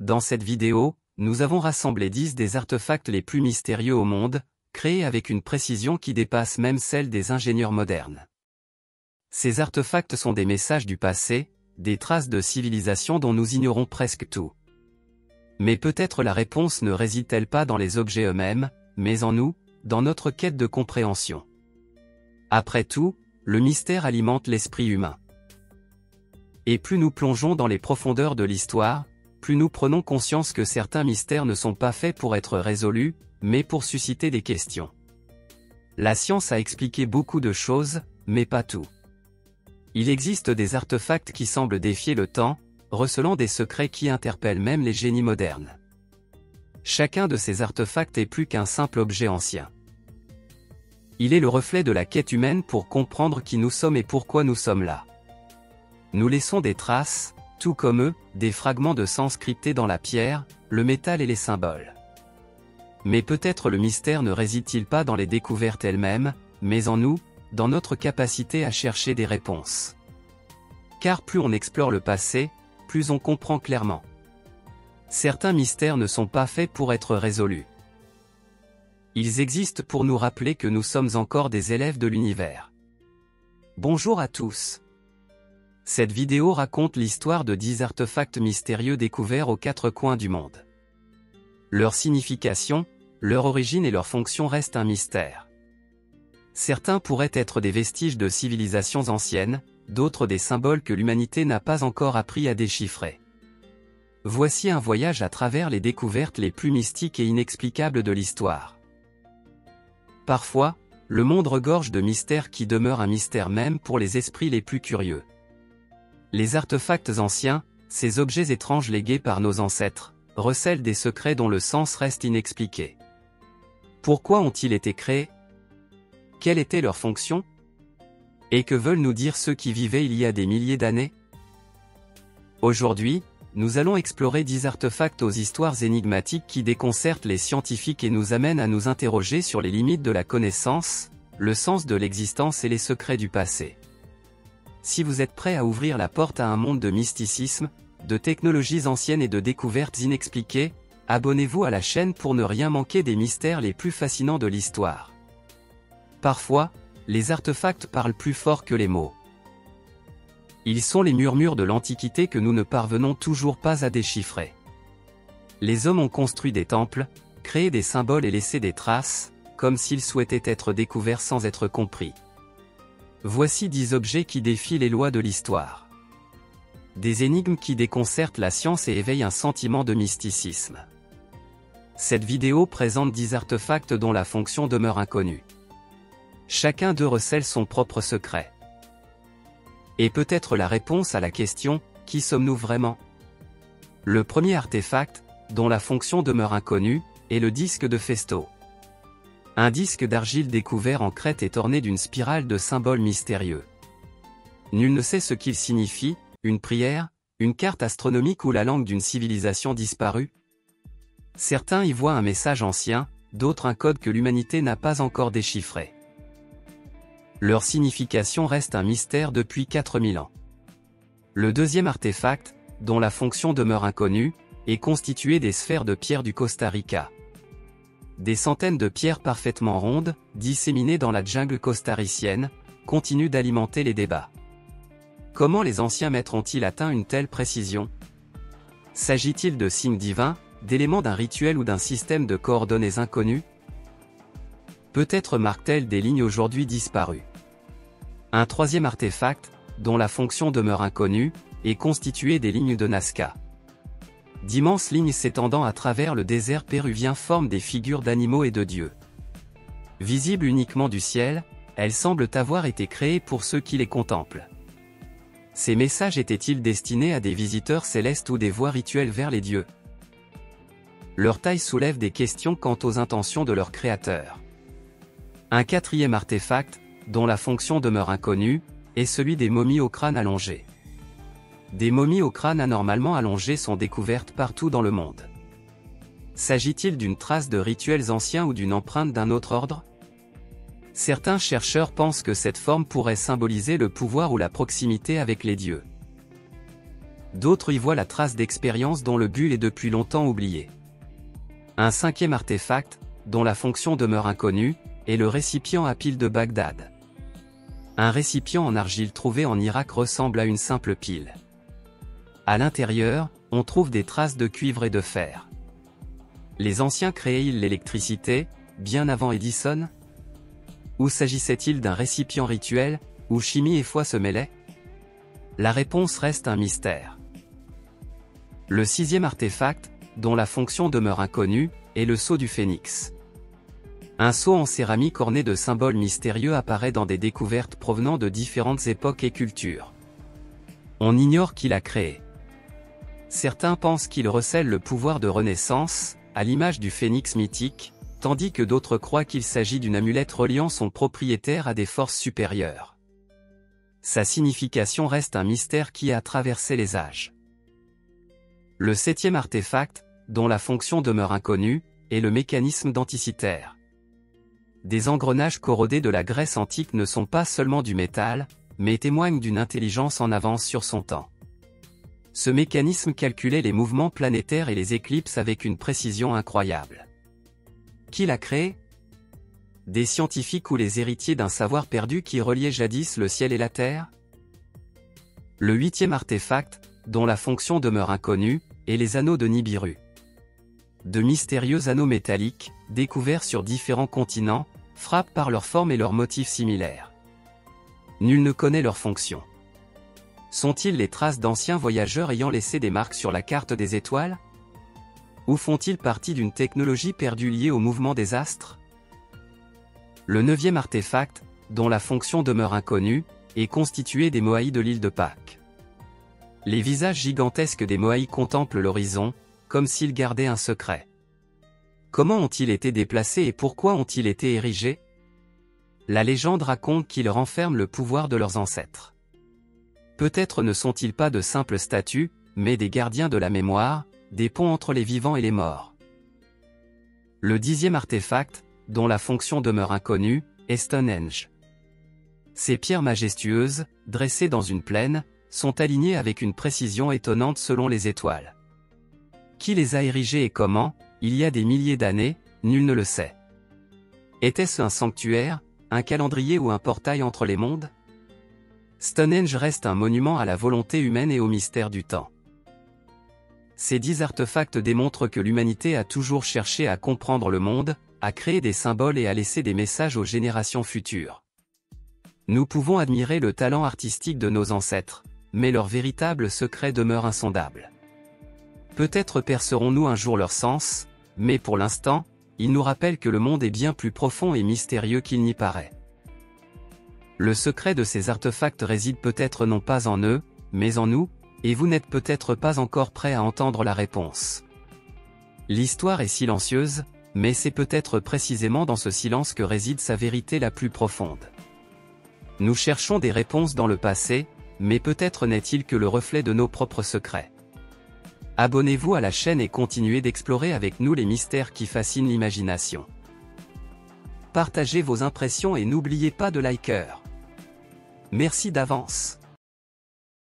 Dans cette vidéo, nous avons rassemblé 10 des artefacts les plus mystérieux au monde, créés avec une précision qui dépasse même celle des ingénieurs modernes. Ces artefacts sont des messages du passé, des traces de civilisation dont nous ignorons presque tout. Mais peut-être la réponse ne réside-t-elle pas dans les objets eux-mêmes, mais en nous, dans notre quête de compréhension. Après tout, le mystère alimente l'esprit humain. Et plus nous plongeons dans les profondeurs de l'histoire, plus nous prenons conscience que certains mystères ne sont pas faits pour être résolus, mais pour susciter des questions. La science a expliqué beaucoup de choses, mais pas tout. Il existe des artefacts qui semblent défier le temps, recelant des secrets qui interpellent même les génies modernes. Chacun de ces artefacts est plus qu'un simple objet ancien. Il est le reflet de la quête humaine pour comprendre qui nous sommes et pourquoi nous sommes là. Nous laissons des traces, tout comme eux, des fragments de sens cryptés dans la pierre, le métal et les symboles. Mais peut-être le mystère ne réside-t-il pas dans les découvertes elles-mêmes, mais en nous, dans notre capacité à chercher des réponses. Car plus on explore le passé, plus on comprend clairement. Certains mystères ne sont pas faits pour être résolus. Ils existent pour nous rappeler que nous sommes encore des élèves de l'univers. Bonjour à tous. Cette vidéo raconte l'histoire de 10 artefacts mystérieux découverts aux 4 coins du monde. Leur signification, leur origine et leur fonction restent un mystère. Certains pourraient être des vestiges de civilisations anciennes, d'autres des symboles que l'humanité n'a pas encore appris à déchiffrer. Voici un voyage à travers les découvertes les plus mystiques et inexplicables de l'histoire. Parfois, le monde regorge de mystères qui demeurent un mystère même pour les esprits les plus curieux. Les artefacts anciens, ces objets étranges légués par nos ancêtres, recèlent des secrets dont le sens reste inexpliqué. Pourquoi ont-ils été créés? Quelle était leur fonction? Et que veulent nous dire ceux qui vivaient il y a des milliers d'années? Aujourd'hui, nous allons explorer 10 artefacts aux histoires énigmatiques qui déconcertent les scientifiques et nous amènent à nous interroger sur les limites de la connaissance, le sens de l'existence et les secrets du passé. Si vous êtes prêt à ouvrir la porte à un monde de mysticisme, de technologies anciennes et de découvertes inexpliquées, abonnez-vous à la chaîne pour ne rien manquer des mystères les plus fascinants de l'histoire. Parfois, les artefacts parlent plus fort que les mots. Ils sont les murmures de l'Antiquité que nous ne parvenons toujours pas à déchiffrer. Les hommes ont construit des temples, créé des symboles et laissé des traces, comme s'ils souhaitaient être découverts sans être compris. Voici 10 objets qui défient les lois de l'histoire. Des énigmes qui déconcertent la science et éveillent un sentiment de mysticisme. Cette vidéo présente 10 artefacts dont la fonction demeure inconnue. Chacun d'eux recèle son propre secret. Et peut-être la réponse à la question « Qui sommes-nous vraiment ?» Le premier artefact, dont la fonction demeure inconnue, est le disque de Festo. Un disque d'argile découvert en Crète est orné d'une spirale de symboles mystérieux. Nul ne sait ce qu'il signifie, une prière, une carte astronomique ou la langue d'une civilisation disparue. Certains y voient un message ancien, d'autres un code que l'humanité n'a pas encore déchiffré. Leur signification reste un mystère depuis 4000 ans. Le deuxième artefact, dont la fonction demeure inconnue, est constitué des sphères de pierre du Costa Rica. Des centaines de pierres parfaitement rondes, disséminées dans la jungle costaricienne, continuent d'alimenter les débats. Comment les anciens maîtres ont-ils atteint une telle précision? S'agit-il de signes divins, d'éléments d'un rituel ou d'un système de coordonnées inconnues? Peut-être marquent-elles des lignes aujourd'hui disparues. Un troisième artefact, dont la fonction demeure inconnue, est constitué des lignes de Nazca. D'immenses lignes s'étendant à travers le désert péruvien forment des figures d'animaux et de dieux. Visibles uniquement du ciel, elles semblent avoir été créées pour ceux qui les contemplent. Ces messages étaient-ils destinés à des visiteurs célestes ou des voies rituelles vers les dieux? Leur taille soulève des questions quant aux intentions de leurs créateurs. Un quatrième artefact, dont la fonction demeure inconnue, est celui des momies au crâne allongé. Des momies au crâne anormalement allongé sont découvertes partout dans le monde. S'agit-il d'une trace de rituels anciens ou d'une empreinte d'un autre ordre? Certains chercheurs pensent que cette forme pourrait symboliser le pouvoir ou la proximité avec les dieux. D'autres y voient la trace d'expérience dont le but est depuis longtemps oublié. Un cinquième artefact, dont la fonction demeure inconnue, est le récipient à pile de Bagdad. Un récipient en argile trouvé en Irak ressemble à une simple pile. À l'intérieur, on trouve des traces de cuivre et de fer. Les anciens créaient-ils l'électricité, bien avant Edison? Ou s'agissait-il d'un récipient rituel, où chimie et foi se mêlaient? La réponse reste un mystère. Le sixième artefact, dont la fonction demeure inconnue, est le sceau du phénix. Un sceau en céramique orné de symboles mystérieux apparaît dans des découvertes provenant de différentes époques et cultures. On ignore qui l'a créé. Certains pensent qu'il recèle le pouvoir de renaissance, à l'image du phénix mythique, tandis que d'autres croient qu'il s'agit d'une amulette reliant son propriétaire à des forces supérieures. Sa signification reste un mystère qui a traversé les âges. Le septième artefact, dont la fonction demeure inconnue, est le mécanisme denticitaire. Des engrenages corrodés de la Grèce antique ne sont pas seulement du métal, mais témoignent d'une intelligence en avance sur son temps. Ce mécanisme calculait les mouvements planétaires et les éclipses avec une précision incroyable. Qui l'a créé? Des scientifiques ou les héritiers d'un savoir perdu qui reliait jadis le ciel et la terre? Le huitième artefact, dont la fonction demeure inconnue, est les anneaux de Nibiru. De mystérieux anneaux métalliques, découverts sur différents continents, frappent par leur forme et leurs motifs similaires. Nul ne connaît leur fonction. Sont-ils les traces d'anciens voyageurs ayant laissé des marques sur la carte des étoiles? Ou font-ils partie d'une technologie perdue liée au mouvement des astres? Le neuvième artefact, dont la fonction demeure inconnue, est constitué des Moai de l'île de Pâques. Les visages gigantesques des Moai contemplent l'horizon, comme s'ils gardaient un secret. Comment ont-ils été déplacés et pourquoi ont-ils été érigés? La légende raconte qu'ils renferment le pouvoir de leurs ancêtres. Peut-être ne sont-ils pas de simples statues, mais des gardiens de la mémoire, des ponts entre les vivants et les morts. Le dixième artefact, dont la fonction demeure inconnue, est Stonehenge. Ces pierres majestueuses, dressées dans une plaine, sont alignées avec une précision étonnante selon les étoiles. Qui les a érigées et comment, il y a des milliers d'années, nul ne le sait. Était-ce un sanctuaire, un calendrier ou un portail entre les mondes? Stonehenge reste un monument à la volonté humaine et au mystère du temps. Ces 10 artefacts démontrent que l'humanité a toujours cherché à comprendre le monde, à créer des symboles et à laisser des messages aux générations futures. Nous pouvons admirer le talent artistique de nos ancêtres, mais leur véritable secret demeure insondable. Peut-être percerons-nous un jour leur sens, mais pour l'instant, ils nous rappellent que le monde est bien plus profond et mystérieux qu'il n'y paraît. Le secret de ces artefacts réside peut-être non pas en eux, mais en nous, et vous n'êtes peut-être pas encore prêt à entendre la réponse. L'histoire est silencieuse, mais c'est peut-être précisément dans ce silence que réside sa vérité la plus profonde. Nous cherchons des réponses dans le passé, mais peut-être n'est-il que le reflet de nos propres secrets. Abonnez-vous à la chaîne et continuez d'explorer avec nous les mystères qui fascinent l'imagination. Partagez vos impressions et n'oubliez pas de liker. Merci d'avance.